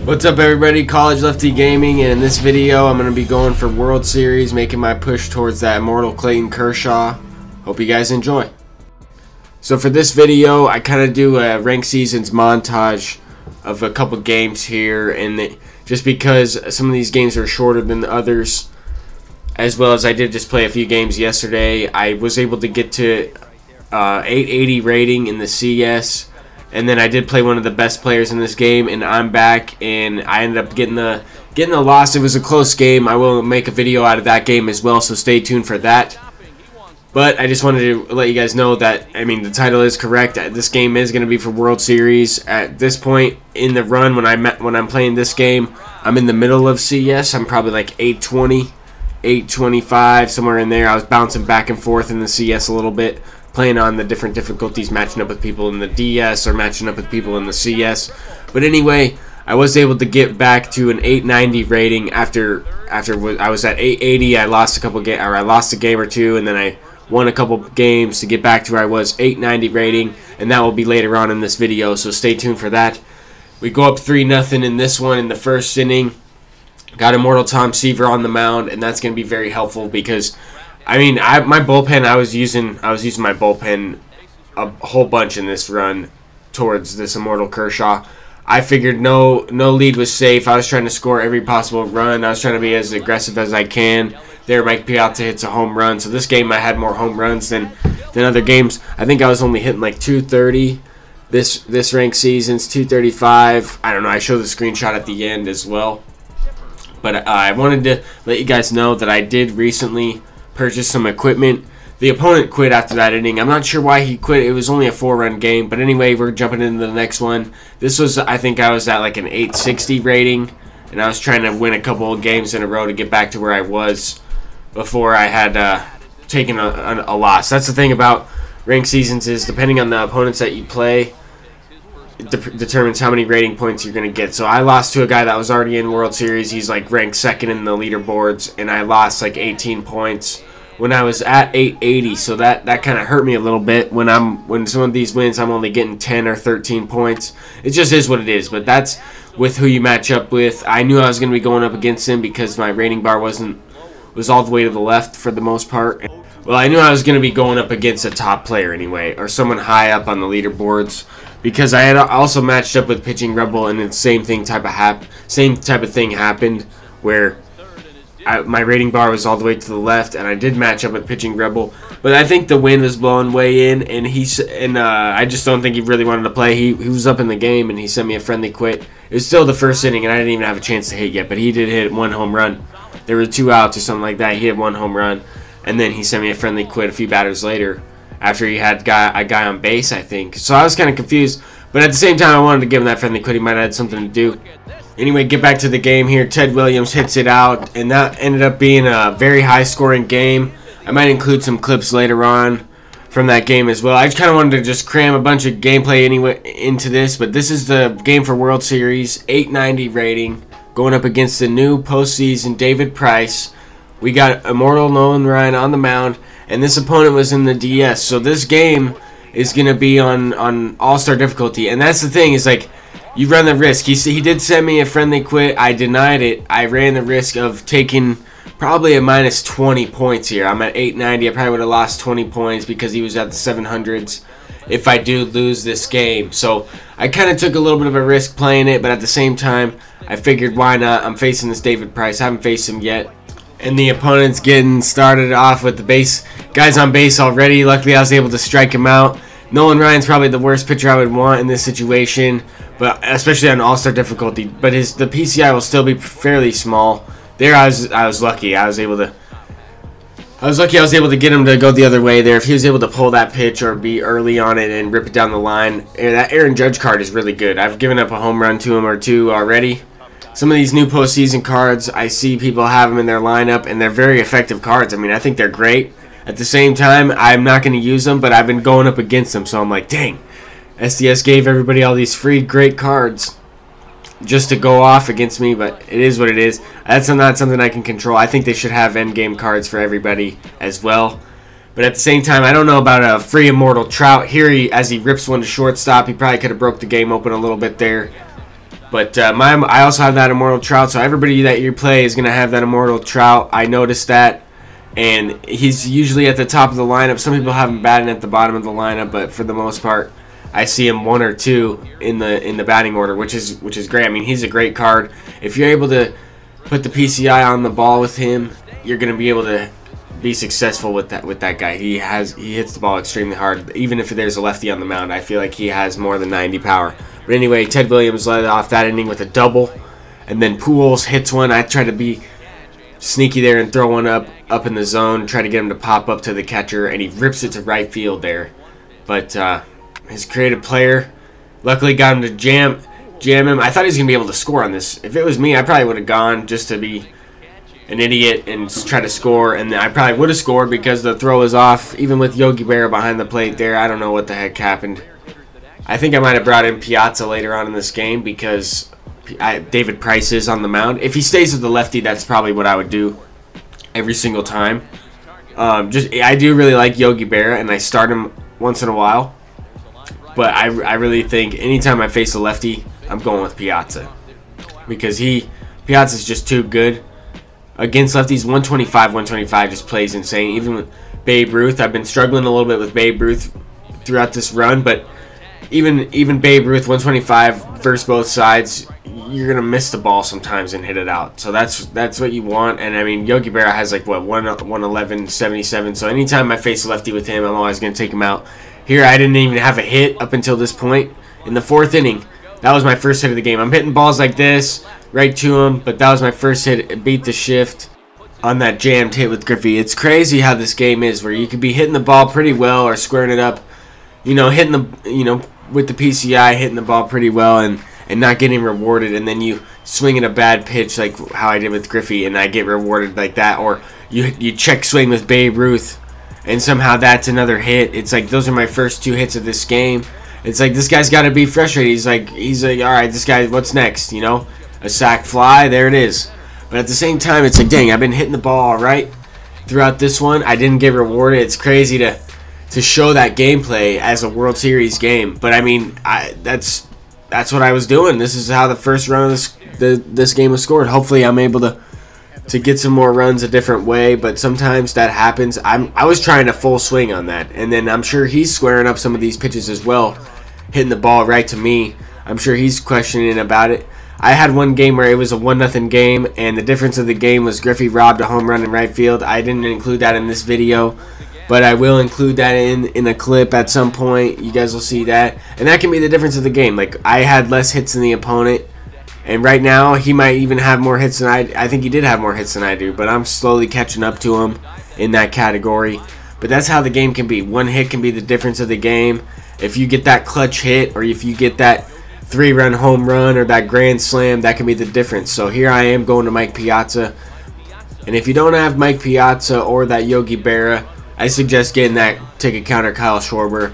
What's up everybody, College Lefty Gaming, and in this video I'm going to be going for World Series, making my push towards that Immortal Clayton Kershaw. Hope you guys enjoy. So for this video I kind of do a ranked seasons montage of a couple games here, and just because some of these games are shorter than the others, as well as I did just play a few games yesterday, I was able to get to 880 rating in the CS. And then I did play one of the best players in this game, and I'm back, and I ended up getting the loss. It was a close game. I will make a video out of that game as well, so stay tuned for that. But I just wanted to let you guys know that, I mean, the title is correct. This game is going to be for World Series. At this point in the run, when I'm playing this game, I'm in the middle of CS. I'm probably like 820, 825, somewhere in there. I was bouncing back and forth in the CS a little bit, playing on the different difficulties, matching up with people in the DS or matching up with people in the CS. But anyway, I was able to get back to an 890 rating after I was at 880. I lost a couple I lost a game or two, and then I won a couple games to get back to where I was, 890 rating, and that will be later on in this video, so stay tuned for that. We go up 3-0 in this one in the first inning. Got Immortal Tom Seaver on the mound, and that's going to be very helpful because, I mean, my bullpen, I was using my bullpen a whole bunch in this run towards this Immortal Kershaw. I figured no lead was safe. I was trying to score every possible run. I was trying to be as aggressive as I can. There, Mike Piazza hits a home run. So this game I had more home runs than other games. I think I was only hitting like 230. This ranked season's 235. I don't know. I showed the screenshot at the end as well. But I wanted to let you guys know that I did recently purchase some equipment. The opponent quit after that inning. I'm not sure why he quit. It was only a 4-run game. But anyway, we're jumping into the next one. This was, I think I was at like an 860 rating. And I was trying to win a couple of games in a row to get back to where I was before I had taken a loss. That's the thing about ranked seasons, is depending on the opponents that you play, it determines how many rating points you're going to get. So I lost to a guy that was already in World Series. He's like ranked second in the leaderboards, and I lost like 18 points when I was at 880. So that kind of hurt me a little bit. When some of these wins I'm only getting 10 or 13 points. It just is what it is. But that's with who you match up with. I knew I was going to be going up against him because my rating bar was all the way to the left for the most part. Well, I knew I was going to be going up against a top player anyway, or someone high up on the leaderboards, because I had also matched up with Pitching Rebel, and the same type of thing happened, where my rating bar was all the way to the left, and I did match up with Pitching Rebel, but I think the wind was blowing way in, and I just don't think he really wanted to play. He was up in the game, and he sent me a friendly quit. It was still the first inning, and I didn't even have a chance to hit yet, but he did hit one home run. There were 2 outs or something like that. He hit one home run, and then he sent me a friendly quit a few batters later after he had a guy on base, I think. So I was kind of confused, but at the same time I wanted to give him that friendly quit. He might have had something to do. Anyway, get back to the game here. Ted Williams hits it out, and that ended up being a very high-scoring game. I might include some clips later on from that game as well. I just kind of wanted to just cram a bunch of gameplay anyway into this, but this is the game for World Series, 890 rating, going up against the new postseason David Price. We got Immortal Nolan Ryan on the mound, and this opponent was in the DS. So this game is going to be on All-Star difficulty, and that's the thing, is like, you run the risk. He did send me a friendly quit. I denied it. I ran the risk of taking probably a minus 20 points here. I'm at 890. I probably would have lost 20 points because he was at the 700s if I do lose this game. So I kind of took a little bit of a risk playing it, but at the same time, I figured why not? I'm facing this David Price. I haven't faced him yet. And the opponent's getting started off with the base guys on base already. Luckily, I was able to strike him out. Nolan Ryan's probably the worst pitcher I would want in this situation, but especially on All-Star difficulty. But the PCI will still be fairly small. There, I was lucky. I was lucky I was able to get him to go the other way there. If he was able to pull that pitch or be early on it and rip it down the line, that Aaron Judge card is really good. I've given up a home run to him or two already. Some of these new postseason cards, I see people have them in their lineup, and they're very effective cards. I mean, I think they're great. At the same time, I'm not going to use them, but I've been going up against them, so I'm like, dang. SDS gave everybody all these free great cards just to go off against me, but it is what it is. That's not something I can control. I think they should have endgame cards for everybody as well. But at the same time, I don't know about a free Immortal Trout. Here, as he rips one to shortstop, he probably could have broke the game open a little bit there. But I also have that Immortal Trout, so everybody that you play is going to have that Immortal Trout. I noticed that, and he's usually at the top of the lineup. Some people have him batting at the bottom of the lineup, but for the most part, I see him 1 or 2 in the batting order, which is great. I mean, he's a great card. If you're able to put the PCI on the ball with him, you're going to be able to be successful with that guy. He hits the ball extremely hard. Even if there's a lefty on the mound, I feel like he has more than 90 power. But anyway, Ted Williams led off that inning with a double, and then Pujols hits one. I try to be sneaky there and throw one up in the zone, try to get him to pop up to the catcher, and he rips it to right field there. But his creative player luckily got him to jam him. I thought he was going to be able to score on this. If it was me, I probably would have gone just to be an idiot and try to score, and I probably would have scored because the throw was off, even with Yogi Berra behind the plate there. I don't know what the heck happened. I think I might have brought in Piazza later on in this game because David Price is on the mound. If he stays with the lefty, that's probably what I would do every single time. I do really like Yogi Berra, and I start him once in a while. But I really think anytime I face a lefty, I'm going with Piazza because Piazza's just too good. Against lefties, 125 just plays insane. Even with Babe Ruth, I've been struggling a little bit with Babe Ruth throughout this run, but even Babe Ruth, 125 versus both sides, you're gonna miss the ball sometimes and hit it out. So that's what you want. And I mean, Yogi Berra has like what 111, 77. So anytime I face a lefty with him, I'm always gonna take him out. Here, I didn't even have a hit up until this point in the 4th inning. That was my first hit of the game. I'm hitting balls like this right to him, but that was my first hit. It beat the shift on that jammed hit with Griffey. It's crazy how this game is, where you could be hitting the ball pretty well or squaring it up, hitting the, with the PCI, hitting the ball pretty well and not getting rewarded, and then you swing at a bad pitch like how I did with Griffey and I get rewarded like that, or you check swing with Babe Ruth and somehow that's another hit. It's like those are my first 2 hits of this game. It's like this guy's got to be frustrated. He's like, all right, this guy, what's next? A sac fly, there it is. But at the same time, it's like, dang, I've been hitting the ball all right throughout this one. I didn't get rewarded. It's crazy to show that gameplay as a World Series game. But I mean, that's what I was doing. This is how the first run of this game was scored. Hopefully, I'm able to get some more runs a different way, but sometimes that happens. I was trying to full swing on that, and then I'm sure he's squaring up some of these pitches as well, hitting the ball right to me. I'm sure he's questioning about it. I had one game where it was a 1-0 game, and the difference of the game was Griffey robbed a home run in right field. I didn't include that in this video, but I will include that in a clip at some point. You guys will see that, and that can be the difference of the game. Like, I had less hits than the opponent, and right now he might even have more hits than I think he did have more hits than I do, but I'm slowly catching up to him in that category. But that's how the game can be. One hit can be the difference of the game. If you get that clutch hit, or if you get that 3-run home run or that grand slam, that can be the difference. So here I am going to Mike Piazza, and if you don't have Mike Piazza or that Yogi Berra, I suggest getting that ticket counter Kyle Schwarber.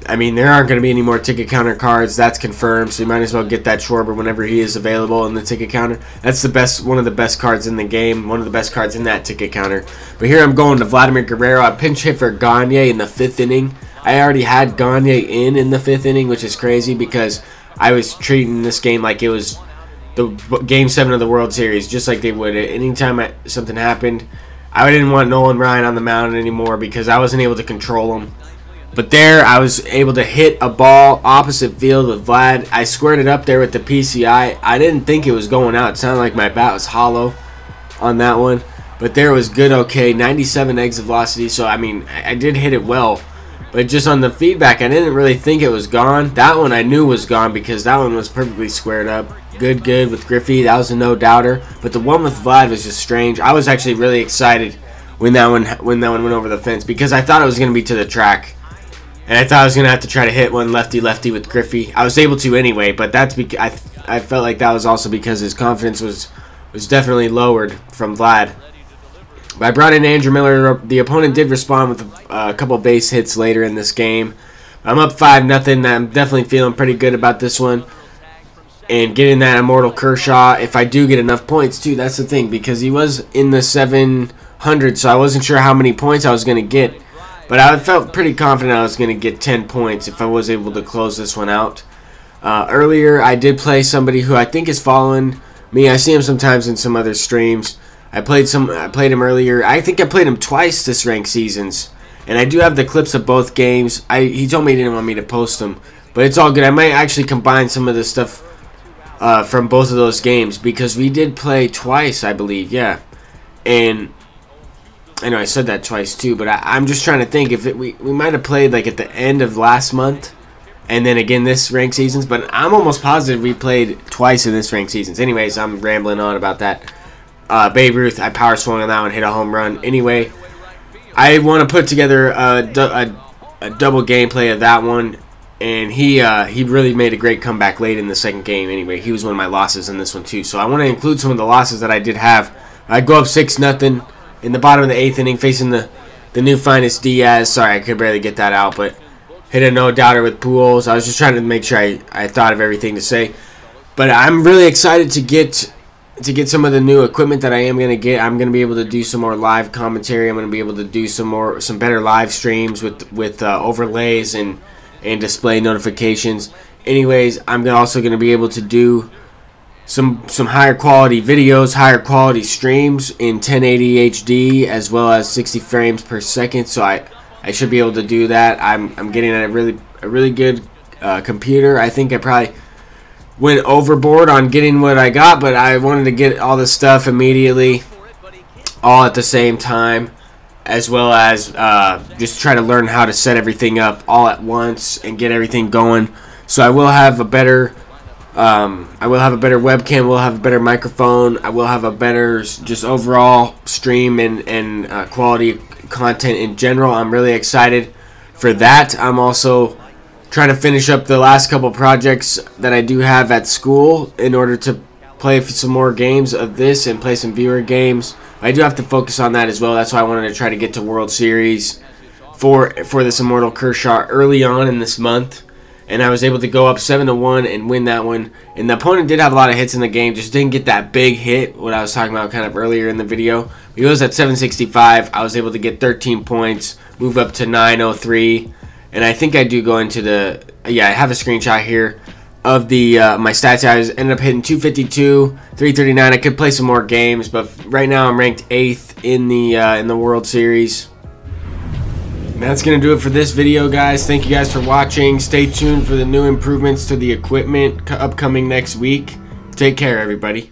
I mean, there aren't going to be any more ticket counter cards. That's confirmed, so you might as well get that Schwarber whenever he is available in the ticket counter. That's one of the best cards in the game, one of the best cards in that ticket counter. But here I'm going to Vladimir Guerrero. I pinch hit for Gagne in the 5th inning. I already had Gagne in the 5th inning, which is crazy because I was treating this game like it was the Game 7 of the World Series, just like they would. Anytime something happened, I didn't want Nolan Ryan on the mound anymore because I wasn't able to control him. But there, I was able to hit a ball opposite field with Vlad. I squared it up there with the PCI. I didn't think it was going out. It sounded like my bat was hollow on that one. But there was good, okay, 97 exit velocity. So, I mean, I did hit it well. But just on the feedback, I didn't really think it was gone. That one I knew was gone because that one was perfectly squared up. Good with Griffey. That was a no-doubter. But the one with Vlad was just strange. I was actually really excited when that one went over the fence because I thought it was going to be to the track. And I thought I was going to have to try to hit one lefty-lefty with Griffey. I was able to anyway, but that's because I felt like that was also because his confidence was definitely lowered from Vlad. But I brought in Andrew Miller. The opponent did respond with a couple base hits later in this game. I'm up 5-0. I'm definitely feeling pretty good about this one. And getting that Immortal Kershaw, if I do get enough points too, that's the thing. Because he was in the 700, so I wasn't sure how many points I was going to get. But I felt pretty confident I was going to get 10 points if I was able to close this one out. Earlier, I did play somebody who I think is following me. I see him sometimes in some other streams. I played him earlier. I think I played him twice this ranked seasons, and I do have the clips of both games. He told me he didn't want me to post them, but it's all good. I might actually combine some of the stuff from both of those games, because we did play twice, I believe. Yeah, and I know I said that twice too, but I'm just trying to think if we might have played like at the end of last month, and then again this ranked seasons. But I'm almost positive we played twice in this ranked seasons. Anyways, I'm rambling on about that. Babe Ruth, I power swung on that one, hit a home run. Anyway, I want to put together a double gameplay of that one, and he really made a great comeback late in the second game. Anyway, he was one of my losses in this one too. So I want to include some of the losses that I did have. I go up 6-0 in the bottom of the 8th inning, facing the new finest Diaz. Sorry, I could barely get that out, but hit a no-doubter with Pujols. I was just trying to make sure I thought of everything to say. But I'm really excited to get some of the new equipment that I am going to get. I'm going to be able to do some more live commentary. I'm going to be able to do some better live streams with overlays and display notifications. Anyways, I'm also going to be able to do some higher quality videos, higher quality streams in 1080 HD as well as 60 frames per second. So I should be able to do that. I'm getting a really good computer. I think I probably went overboard on getting what I got, but I wanted to get all this stuff immediately, all at the same time, as well as just try to learn how to set everything up all at once and get everything going. So I will have a better webcam, we'll have a better microphone, I will have a better just overall stream and quality content in general. I'm really excited for that. I'm also trying to finish up the last couple projects that I do have at school in order to play some more games of this and play some viewer games. I do have to focus on that as well. That's why I wanted to try to get to World Series for this Immortal Kershaw early on in this month. And I was able to go up 7-1 and win that one. And the opponent did have a lot of hits in the game, just didn't get that big hit, what I was talking about kind of earlier in the video. He was at 765. I was able to get 13 points, move up to 903. And I think I do go into the, yeah, I have a screenshot here of the my stats. I ended up hitting 252, 339. I could play some more games, but right now I'm ranked 8th in the World Series. And that's going to do it for this video, guys. Thank you guys for watching. Stay tuned for the new improvements to the equipment upcoming next week. Take care, everybody.